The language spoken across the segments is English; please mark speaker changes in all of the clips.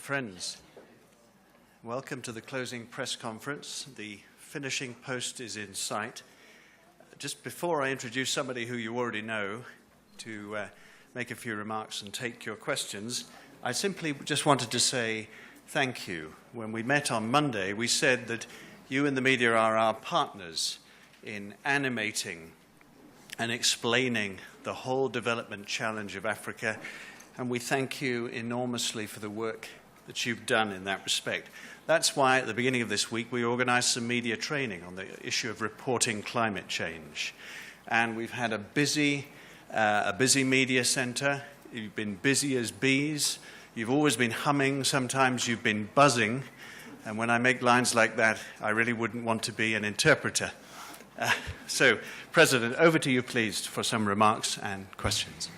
Speaker 1: friends, welcome to the closing press conference. The finishing post is in sight. Just before I introduce somebody who you already know to make a few remarks and take your questions, I simply just wanted to say thank you. When we met on Monday, we said that you in the media are our partners in animating and explaining the whole development challenge of Africa, and we thank you enormously for the work that you've done in that respect. That's why at the beginning of this week we organized some media training on the issue of reporting climate change. And we've had a busy media center. You've been busy as bees. You've always been humming. Sometimes you've been buzzing. And when I make lines like that, I really wouldn't want to be an interpreter. So, President, over to you, please, for some remarks and questions.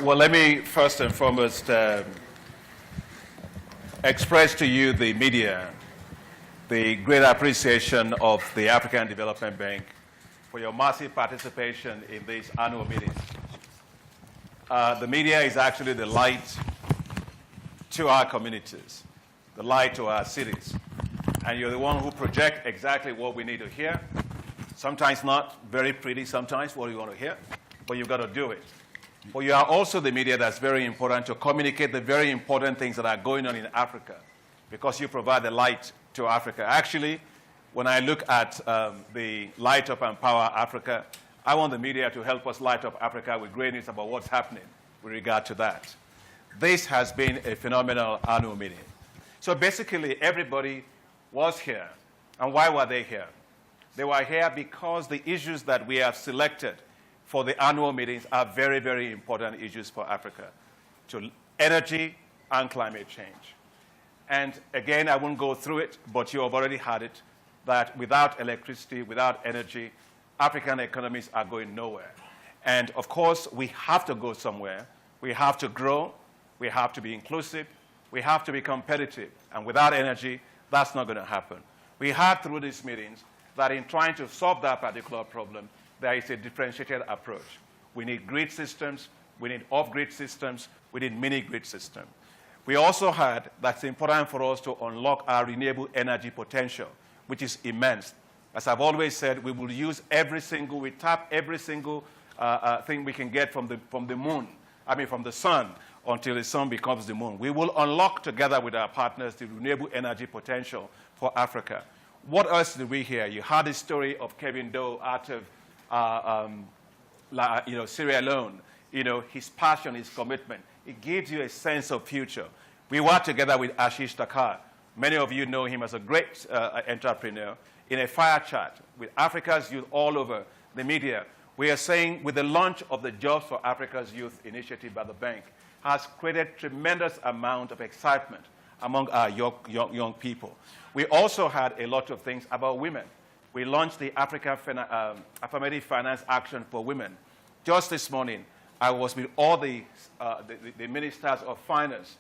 Speaker 2: Well, let me first and foremost express to you, the media, the great appreciation of the African Development Bank for your massive participation in these annual meetings. The media is actually the light to our communities, the light to our cities. And you're the one who project exactly what we need to hear. Sometimes not very pretty, sometimes what you want to hear, but you've got to do it. But you are also the media that's very important to communicate the very important things that are going on in Africa, because you provide the light to Africa. Actually, when I look at the Light Up and Power Africa, I want the media to help us light up Africa with great news about what's happening with regard to that. This has been a phenomenal annual meeting. So basically, everybody was here. And why were they here? They were here because the issues that we have selected for the annual meetings are very, very important issues for Africa, to energy and climate change. And again, I won't go through it, but you have already had it, that without electricity, without energy, African economies are going nowhere. And of course, we have to go somewhere. We have to grow. We have to be inclusive. We have to be competitive. And without energy, that's not going to happen. We heard through these meetings that in trying to solve that particular problem, there is a differentiated approach. We need grid systems, we need off-grid systems, we need mini-grid systems. We also heard that it's important for us to unlock our renewable energy potential, which is immense. As I've always said, we will use we tap every single thing we can get from the moon, from the sun, until the sun becomes the moon. We will unlock together with our partners the renewable energy potential for Africa. What else did we hear? You heard the story of Kevin Doe out of Sierra Leone. His passion, his commitment. It gives you a sense of future. We worked together with Ashish Thakkar. Many of you know him as a great entrepreneur. In a fire chat with Africa's youth all over the media, we are saying with the launch of the Jobs for Africa's Youth initiative by the bank has created tremendous amount of excitement among our young people. We also had a lot of things about women. We launched the African Affirmative Finance Action for Women. Just this morning, I was with all the ministers of finance,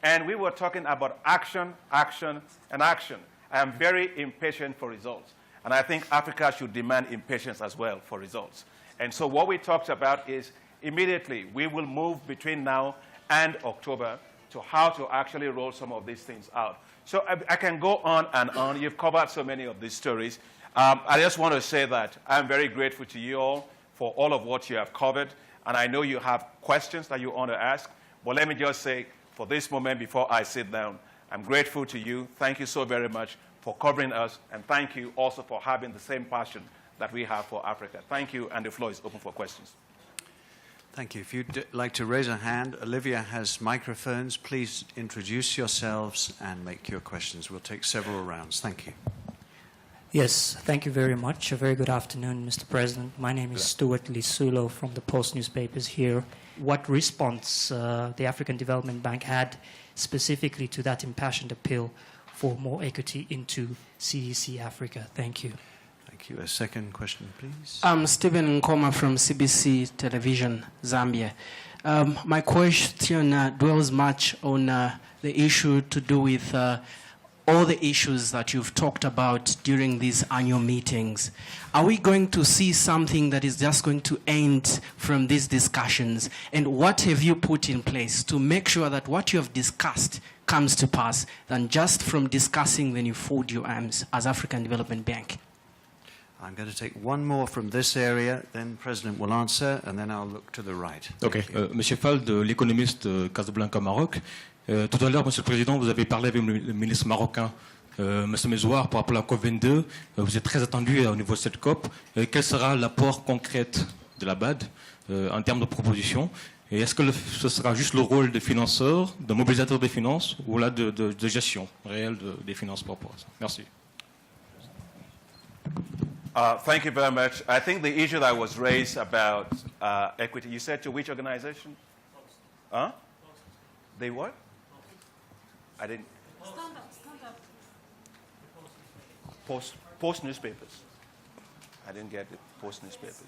Speaker 2: and we were talking about action, action, and action. I am very impatient for results, and I think Africa should demand impatience as well for results. And so what we talked about is immediately we will move between now and October to how to actually roll some of these things out. So I can go on and on. You've covered so many of these stories. I just want to say that I'm very grateful to you all for all of what you have covered, and I know you have questions that you want to ask, but let me just say, for this moment before I sit down, I'm grateful to you. Thank you so very much for covering us, and thank you also for having the same passion that we have for Africa. Thank you, and the floor is open for questions.
Speaker 1: Thank you. If you'd like to raise a hand, Olivia has microphones. Please introduce yourselves and make your questions. We'll take several rounds. Thank you.
Speaker 3: Yes, thank you very much. A very good afternoon, Mr. President. My name is Stuart Lisulo from the Post newspapers here. What response the African Development Bank had specifically to that impassioned appeal for more equity into CEC Africa? Thank you.
Speaker 1: Thank you. A second question, please.
Speaker 4: I'm Stephen Nkoma from CBC Television, Zambia. My question dwells much on the issue to do with all the issues that you've talked about during these annual meetings, are we going to see something that is just going to end from these discussions? And what have you put in place to make sure that what you have discussed comes to pass than just from discussing then you fold your arms as African Development Bank?
Speaker 1: I'm going to take one more from this area, then the President will answer, and then I'll look to the right.
Speaker 5: Ok. Monsieur Fall, de l'économiste Casablanca, Maroc. Tout à l'heure, Monsieur le Président, vous avez parlé avec le ministre marocain, Monsieur Mezouar, par rapport à la COP22. Vous êtes très attendu au niveau de cette COP. Quel sera l'apport concret de la BAD en termes de propositions? Et est-ce que ce sera juste le rôle des financeurs, de mobilisateurs des finances, ou là de gestion réelle des finances par rapport à ça? Merci.
Speaker 2: Thank you very much. I think the issue that was raised about equity, you said to which organization? Huh? They what? I didn't. Stand up. Post newspapers. I didn't get the post newspapers.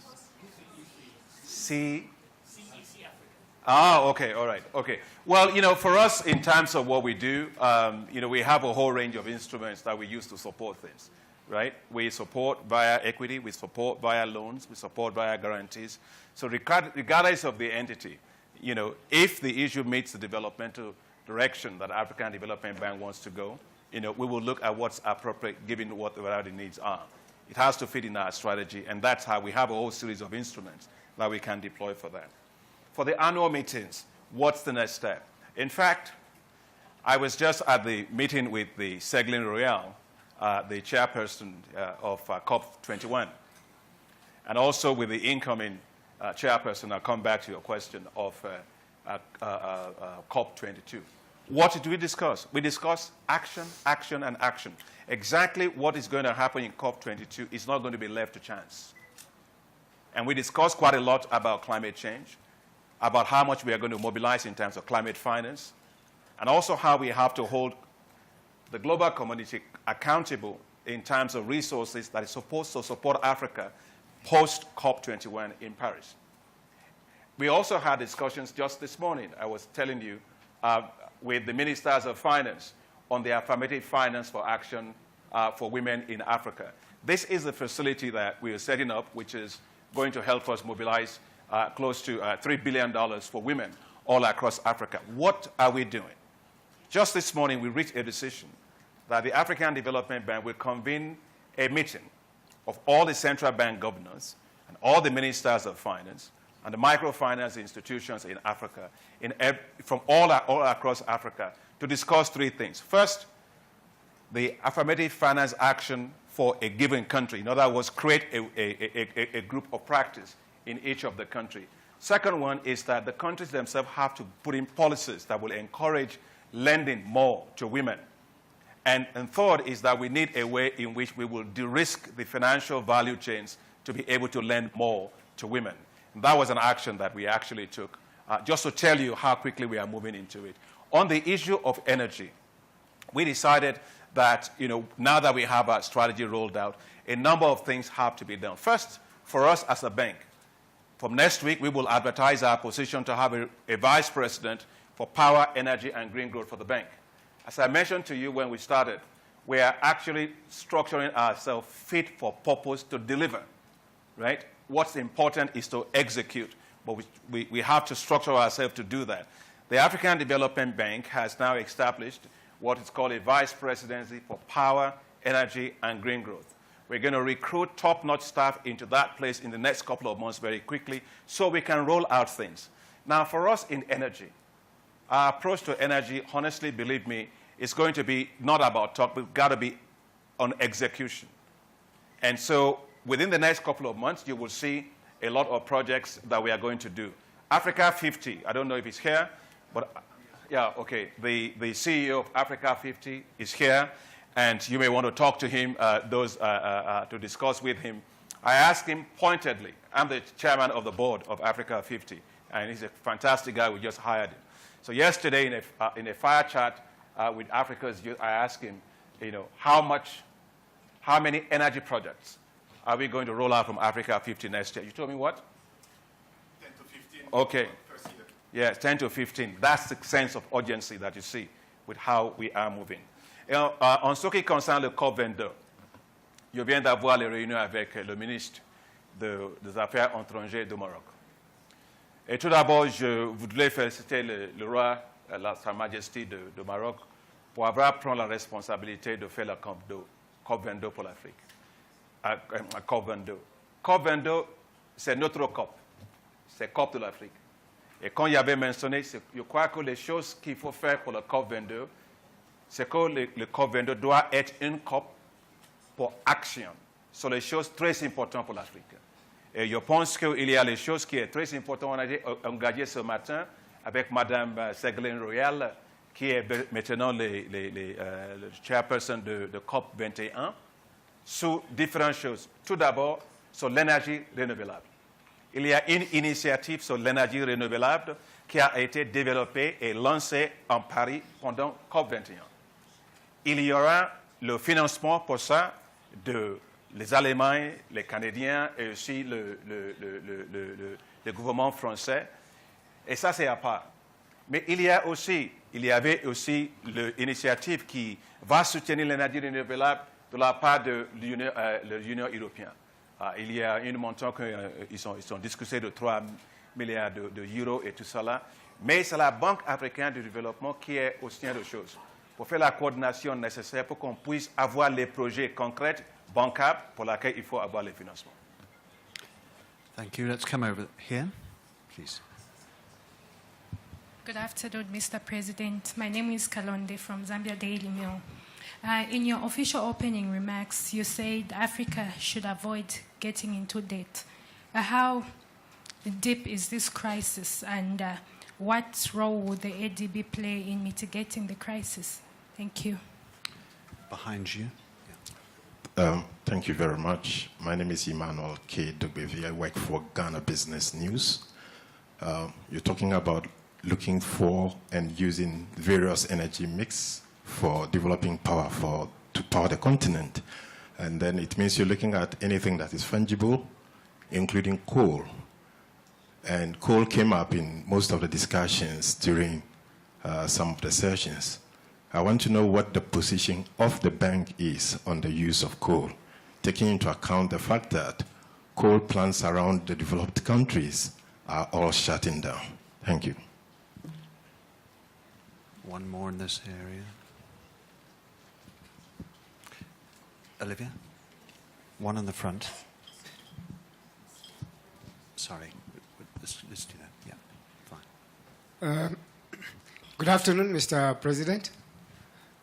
Speaker 2: CEC Africa. Ah, okay, all right, okay. Well, you know, for us, in terms of what we do, you know, we have a whole range of instruments that we use to support things. Right? We support via equity, we support via loans, we support via guarantees. So regardless of the entity, you know, if the issue meets the developmental direction that African Development Bank wants to go, you know, we will look at what's appropriate given what the needs are. It has to fit in our strategy, and that's how we have a whole series of instruments that we can deploy for that. For the annual meetings, what's the next step? In fact, I was just at the meeting with the Seglin Royal, the chairperson of COP21, and also with the incoming chairperson. I'll come back to your question of COP22. What did we discuss? We discussed action, action, and action. Exactly what is going to happen in COP22 is not going to be left to chance. And we discussed quite a lot about climate change, about how much we are going to mobilize in terms of climate finance, and also how we have to hold the global community accountable in terms of resources that is supposed to support Africa post-COP21 in Paris. We also had discussions just this morning, I was telling you, with the ministers of finance on the affirmative finance for action for women in Africa. This is the facility that we are setting up, which is going to help us mobilize close to $3 billion for women all across Africa. What are we doing? Just this morning, we reached a decision that the African Development Bank will convene a meeting of all the central bank governors and all the ministers of finance and the microfinance institutions in Africa, from all across Africa, to discuss three things. First, the affirmative finance action for a given country. In other words, create a group of practice in each of the country. Second one is that the countries themselves have to put in policies that will encourage lending more to women. And third is that we need a way in which we will de-risk the financial value chains to be able to lend more to women. And that was an action that we actually took, just to tell you how quickly we are moving into it. On the issue of energy, we decided that, you know, now that we have our strategy rolled out, a number of things have to be done. First, for us as a bank, from next week, we will advertise our position to have a vice president for power, energy, and green growth for the bank. As I mentioned to you when we started, we are actually structuring ourselves fit for purpose to deliver, right? What's important is to execute, but we have to structure ourselves to do that. The African Development Bank has now established what is called a vice presidency for power, energy, and green growth. We're going to recruit top-notch staff into that place in the next couple of months very quickly so we can roll out things. Now, for us in energy, our approach to energy, honestly, believe me, is going to be not about talk, but we've got to be on execution. And so within the next couple of months, you will see a lot of projects that we are going to do. Africa 50, I don't know if he's here, but yeah, okay. The CEO of Africa 50 is here, and you may want to talk to him, to discuss with him. I asked him pointedly, I'm the chairman of the board of Africa 50, and he's a fantastic guy. We just hired him. So yesterday in a fire chat with Africa's Youth, I asked him, you know, how many energy projects are we going to roll out from Africa 50 next year? You told me what?
Speaker 6: 10 to 15.
Speaker 2: Okay. Yeah, 10 to 15. That's the sense of urgency that you see with how we are moving. Et en ce qui concerne le COP22, je viens d'avoir les réunions avec le ministre des Affaires étrangères du Maroc. Et tout d'abord, je voudrais féliciter le roi, Sa Majesté de Maroc, pour avoir pris la responsabilité de faire la COP22 pour l'Afrique. COP22. COP22, c'est notre COP. C'est COP de l'Afrique. Et quand il y avait mentionné, je crois que les choses qu'il faut faire pour le COP22, c'est que le COP22 doit être une COP pour action sur les choses très importantes pour l'Afrique. Et je pense qu'il y a les choses qui sont très importantes. On a engagé ce matin avec Mme Ségolène Royal, qui est maintenant le chairperson de COP21, sur différentes choses. Tout d'abord, sur l'énergie renouvelable. Il y a une initiative sur l'énergie renouvelable qui a été développée et lancée en Paris pendant COP21. Il y aura le financement pour ça les Allemands, les Canadiens et aussi le gouvernement français. Et ça, c'est à part. Mais il y avait aussi l'initiative qui va soutenir l'énergie renouvelable de la part de l'Union européenne. Il y a une montant qu'ils ont discuté de 3 milliards d'euros et tout cela. Mais c'est la Banque africaine de développement qui est au sein de choses pour faire la coordination nécessaire pour qu'on puisse avoir les projets concrets, bancables, pour lesquels il faut avoir les financements.
Speaker 1: Thank you. Let's come over here, please.
Speaker 7: Good afternoon, Mr. President. My name is Kalonde from Zambia Daily Mail. In your official opening remarks, you said Africa should avoid getting into debt. How deep is this crisis, and what role would the ADB play in mitigating the crisis? Thank you.
Speaker 1: Behind you.
Speaker 8: Thank you very much. My name is Emmanuel K. Dugbevi. I work for Ghana Business News. You're talking about looking for and using various energy mix for developing power to power the continent. And then it means you're looking at anything that is fungible, including coal. And coal came up in most of the discussions during some of the sessions. I want to know what the position of the bank is on the use of coal, taking into account the fact that coal plants around the developed countries are all shutting down. Thank you.
Speaker 1: One more in this area. Olivia? One in the front. Sorry. Let's do that. Yeah, fine.
Speaker 9: Good afternoon, Mr. President.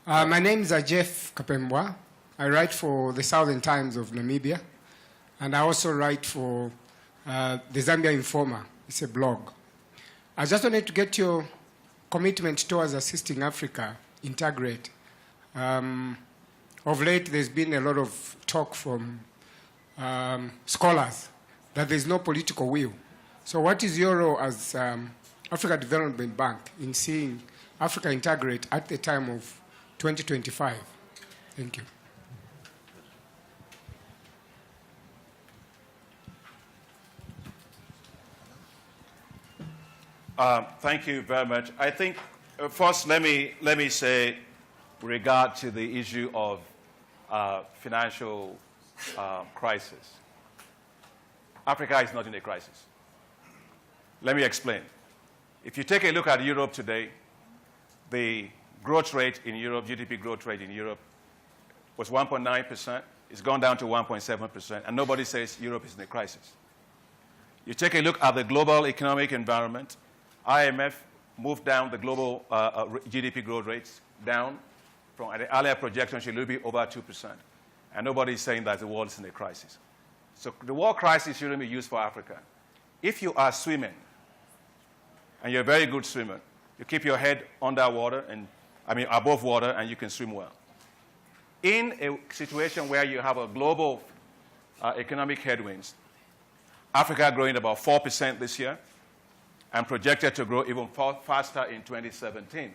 Speaker 9: My name is Ajef Kapembwa. I write for the Southern Times of Namibia, and I also write for the Zambia Informer. It's a blog. I just wanted to get your commitment towards assisting Africa integrate. Of late, there's been a lot of talk from scholars that there's no political will. So what is your role as Africa Development Bank in seeing Africa integrate at the time of 2025? Thank you.
Speaker 2: Thank you very much. I think first let me say, with regard to the issue of financial crisis, Africa is not in a crisis. Let me explain. If you take a look at Europe today, the growth rate in Europe, GDP growth rate in Europe, was 1.9%. It's gone down to 1.7%, and nobody says Europe is in a crisis. You take a look at the global economic environment. IMF moved down the global GDP growth rates down from the earlier projection should be over 2%. And nobody is saying that the world is in a crisis. So the world crisis shouldn't be used for Africa. If you are swimming, and you're a very good swimmer, you keep your head underwater, above water, and you can swim well. In a situation where you have a global economic headwinds, Africa growing about 4% this year, and projected to grow even faster in 2017.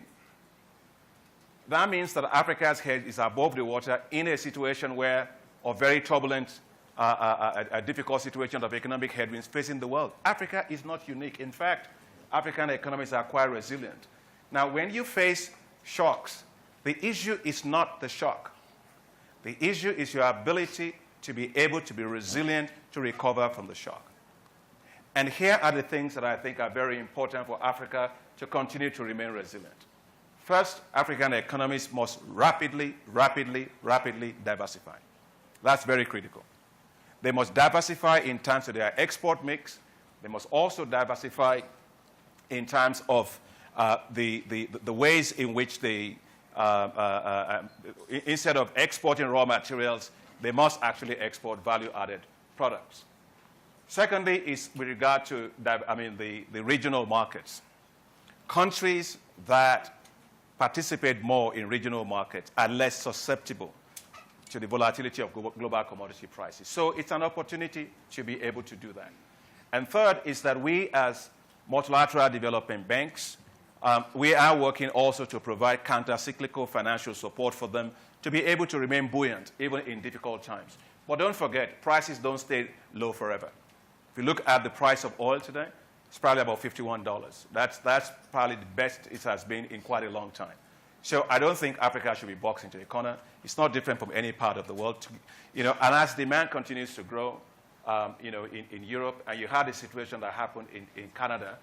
Speaker 2: That means that Africa's head is above the water in a situation where, a very turbulent, a difficult situation of economic headwinds facing the world. Africa is not unique. In fact, African economies are quite resilient. Now, when you face shocks The issue is not the shock. The issue is your ability to be able to be resilient to recover from the shock. And here are the things that I think are very important for Africa to continue to remain resilient. First, African economies must rapidly diversify. That's very critical. They must diversify in terms of their export mix. They must also diversify in terms of the ways in which they, instead of exporting raw materials, they must actually export value-added products. Secondly is with regard to the regional markets. Countries that participate more in regional markets are less susceptible to the volatility of global commodity prices. So it's an opportunity to be able to do that. And third is that we as multilateral development banks, we are working also to provide counter-cyclical financial support for them to be able to remain buoyant even in difficult times. But don't forget, prices don't stay low forever. If you look at the price of oil today, it's probably about $51. That's probably the best it has been in quite a long time. So I don't think Africa should be boxed into a corner. It's not different from any part of the world. And as demand continues to grow, in Europe, and you had a situation that happened in Canada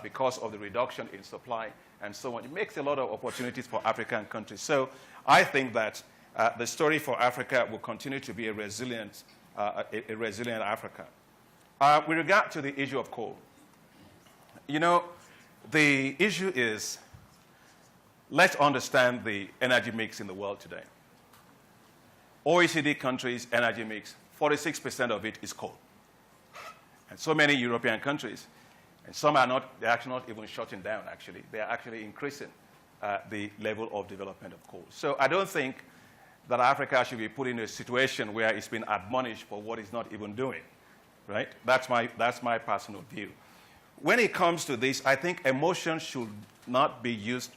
Speaker 2: because of the reduction in supply and so on, it makes a lot of opportunities for African countries. So I think that the story for Africa will continue to be a resilient Africa. With regard to the issue of coal, the issue is, let's understand the energy mix in the world today. OECD countries' energy mix, 46% of it is coal. And so many European countries, and some are not, they're actually not even shutting down, actually. They're actually increasing the level of development of coal. So I don't think that Africa should be put in a situation where it's been admonished for what it's not even doing, right? That's my personal view. When it comes to this, I think emotion should not be used.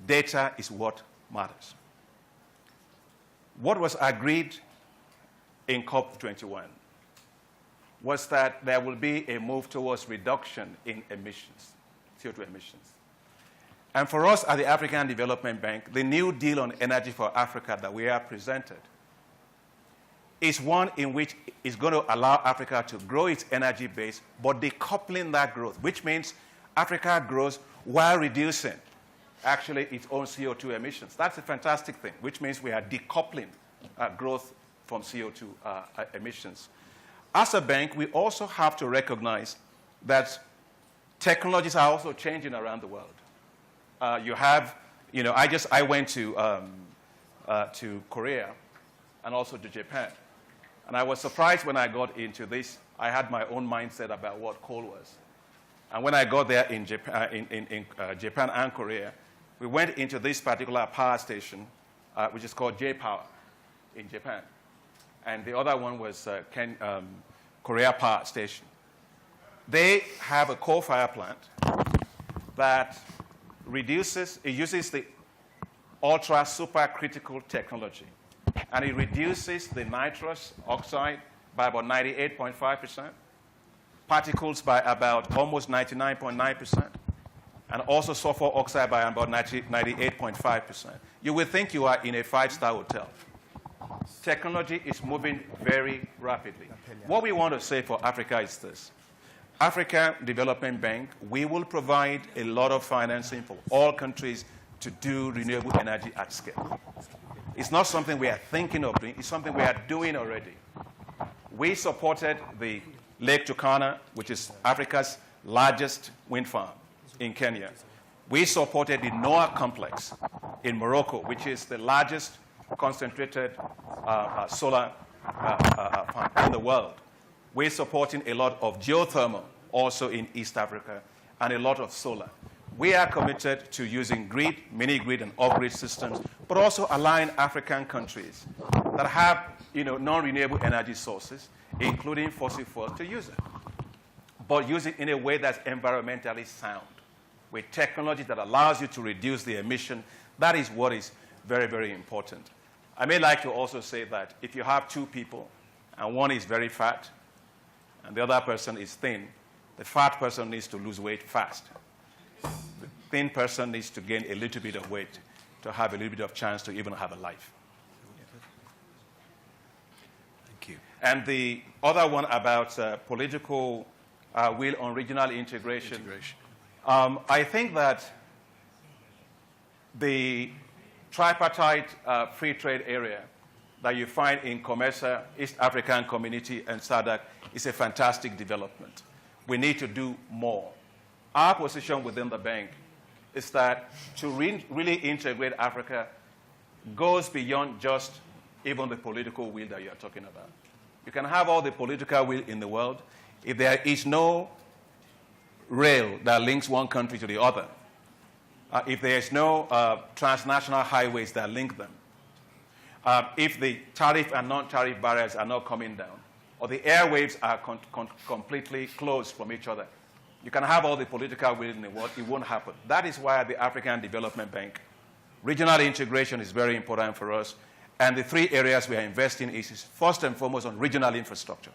Speaker 2: Data is what matters. What was agreed in COP21 was that there will be a move towards reduction in emissions, CO2 emissions. And for us at the African Development Bank, the new deal on energy for Africa that we have presented is one in which is going to allow Africa to grow its energy base, but decoupling that growth, which means Africa grows while reducing actually its own CO2 emissions. That's a fantastic thing, which means we are decoupling growth from CO2 emissions. As a bank, we also have to recognize that technologies are also changing around the world. I went to Korea and also to Japan. And I was surprised when I got into this. I had my own mindset about what coal was. And when I got there in Japan and Korea, we went into this particular power station, which is called J-Power in Japan. And the other one was Korea Power Station. They have a coal-fired plant that uses the ultra-supercritical technology. And it reduces the nitrous oxide by about 98.5%, particles by about almost 99.9%, and also sulfur oxide by about 98.5%. You would think you are in a five-star hotel. Technology is moving very rapidly. What we want to say for Africa is this. Africa Development Bank, we will provide a lot of financing for all countries to do renewable energy at scale. It's not something we are thinking of doing, it's something we are doing already. We supported the Lake Turkana, which is Africa's largest wind farm in Kenya. We supported the Noah complex in Morocco, which is the largest concentrated solar farm in the world. We're supporting a lot of geothermal also in East Africa and a lot of solar. We are committed to using grid, mini-grid, and off-grid systems, but also allowing African countries that have non-renewable energy sources, including fossil fuels, to use it. But use it in a way that's environmentally sound, with technology that allows you to reduce the emission. That is what is very, very important. I may like to also say that if you have two people, and one is very fat, and the other person is thin, the fat person needs to lose weight fast. The thin person needs to gain a little bit of weight to have a little bit of chance to even have a life.
Speaker 1: Thank you.
Speaker 2: And the other one about political will on regional integration. I think that the tripartite free trade area that you find in COMESA, East African Community, and SADC is a fantastic development. We need to do more. Our position within the bank is that to really integrate Africa goes beyond just even the political will that you are talking about. You can have all the political will in the world. If there is no rail that links one country to the other, if there is no transnational highways that link them, if the tariff and non-tariff barriers are not coming down, or the airwaves are completely closed from each other, you can have all the political will in the world, it won't happen. That is why the African Development Bank, regional integration is very important for us, and the three areas we are investing in is first and foremost on regional infrastructure.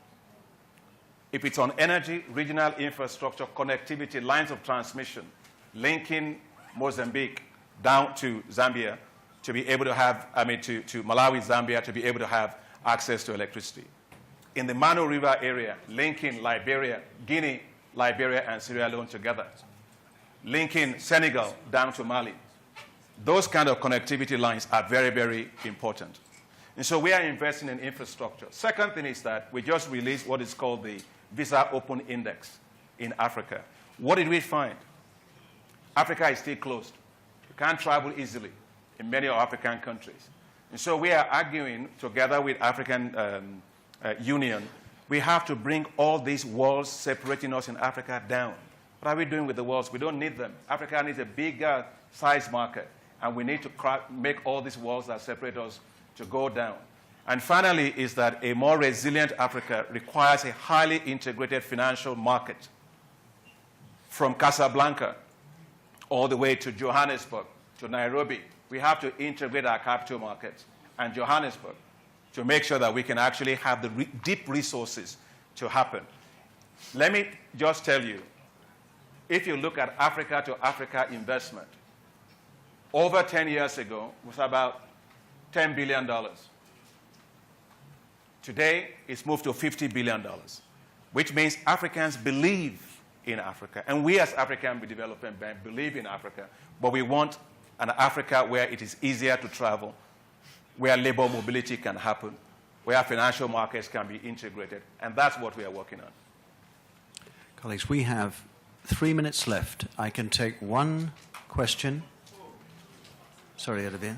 Speaker 2: If it's on energy, regional infrastructure, connectivity, lines of transmission, linking Mozambique down to Zambia to be able to have, to Malawi, Zambia, to be able to have access to electricity. In the Mano River area, linking Liberia, Guinea, Liberia, and Sierra Leone together. Linking Senegal down to Mali. Those kind of connectivity lines are very, very important. And so we are investing in infrastructure. Second thing is that we just released what is called the Visa Open Index in Africa. What did we find? Africa is still closed. You can't travel easily in many African countries. And so we are arguing together with African Union, we have to bring all these walls separating us in Africa down. What are we doing with the walls? We don't need them. Africa needs a bigger size market, and we need to make all these walls that separate us to go down. And finally is that a more resilient Africa requires a highly integrated financial market from Casablanca all the way to Johannesburg, to Nairobi. We have to integrate our capital markets and Johannesburg to make sure that we can actually have the deep resources to happen. Let me just tell you, if you look at Africa to Africa investment, over 10 years ago was about $10 billion. Today, it's moved to $50 billion, which means Africans believe in Africa. And we as African Development Bank believe in Africa, but we want an Africa where it is easier to travel, where labor mobility can happen, where financial markets can be integrated, and that's what we are working on.
Speaker 1: Colleagues, we have 3 minutes left. I can take one question. Sorry, Olivier.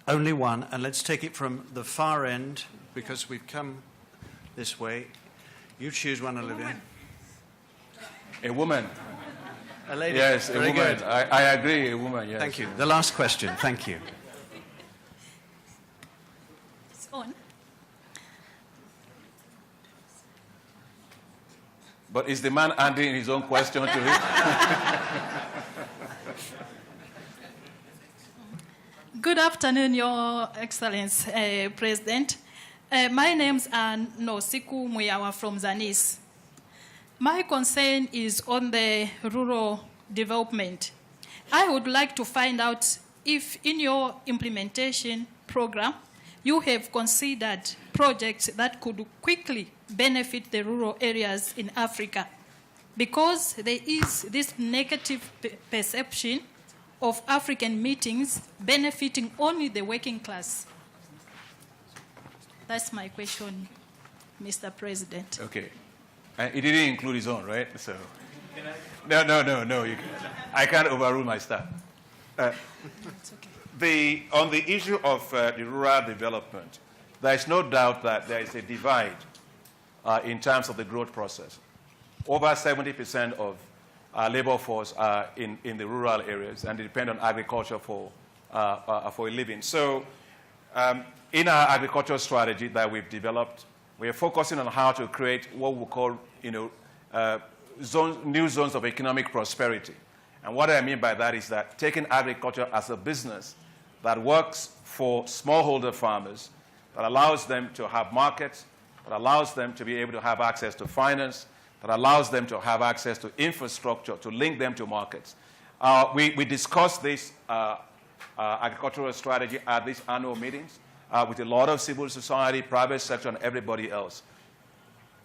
Speaker 1: Only one, and let's take it from the far end, because we've come this way. You choose one, Olivier.
Speaker 2: A woman.
Speaker 1: A lady.
Speaker 2: Yes,
Speaker 1: Very
Speaker 2: a woman.
Speaker 1: good.
Speaker 2: I agree, a woman, yes.
Speaker 1: Thank you. The last question. Thank you.
Speaker 10: It's on.
Speaker 2: But is the man handing his own question to him?
Speaker 10: Good afternoon, Your Excellency, President. My name's Nosiku Muyawa from Zanis. My concern is on the rural development. I would like to find out if in your implementation program, you have considered projects that could quickly benefit the rural areas in Africa, because there is this negative perception of African meetings benefiting only the working class. That's my question, Mr. President.
Speaker 2: Okay. He didn't include his own, right? So, no. I can't overrule my staff.
Speaker 10: It's okay.
Speaker 2: On the issue of the rural development, there is no doubt that there is a divide in terms of the growth process. Over 70% of our labor force are in the rural areas, and they depend on agriculture for a living. So in our agricultural strategy that we've developed, we are focusing on how to create what we call, new zones of economic prosperity. And what I mean by that is that taking agriculture as a business that works for smallholder farmers, that allows them to have markets, that allows them to be able to have access to finance, that allows them to have access to infrastructure, to link them to markets. We discussed this agricultural strategy at these annual meetings with a lot of civil society, private sector, and everybody else.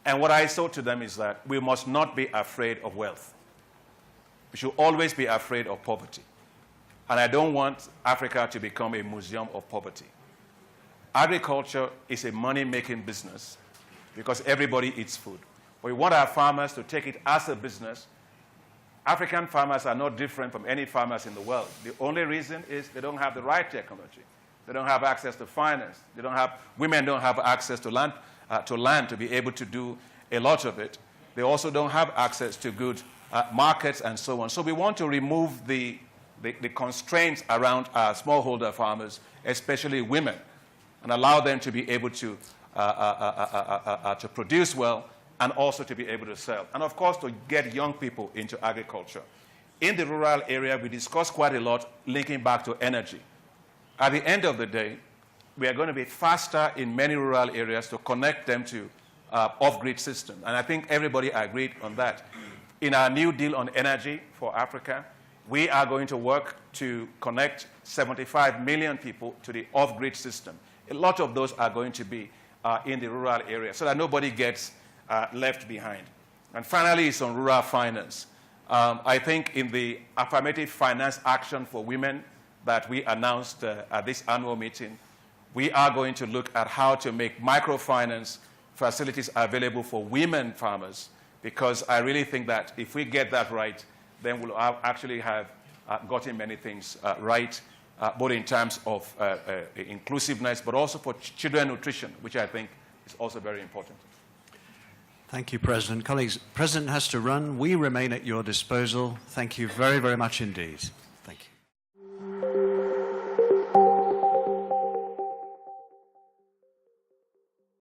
Speaker 2: And what I said to them is that we must not be afraid of wealth. We should always be afraid of poverty. And I don't want Africa to become a museum of poverty. Agriculture is a money-making business because everybody eats food. We want our farmers to take it as a business. African farmers are not different from any farmers in the world. The only reason is they don't have the right technology. They don't have access to finance. Women don't have access to land to be able to do a lot of it. They also don't have access to good markets and so on. So we want to remove the constraints around our smallholder farmers, especially women, and allow them to be able to produce well and also to be able to sell. And of course, to get young people into agriculture. In the rural area, we discussed quite a lot linking back to energy. At the end of the day, we are going to be faster in many rural areas to connect them to off-grid systems. And I think everybody agreed on that. In our new deal on energy for Africa, we are going to work to connect 75 million people to the off-grid system. A lot of those are going to be in the rural area so that nobody gets left behind. And finally, it's on rural finance. I think in the affirmative finance action for women that we announced at this annual meeting, we are going to look at how to make microfinance facilities available for women farmers, because I really think that if we get that right, then we'll actually have gotten many things right, both in terms of inclusiveness, but also for children nutrition, which I think is also very important.
Speaker 1: Thank you, President. Colleagues, President has to run. We remain at your disposal. Thank you very, very much indeed.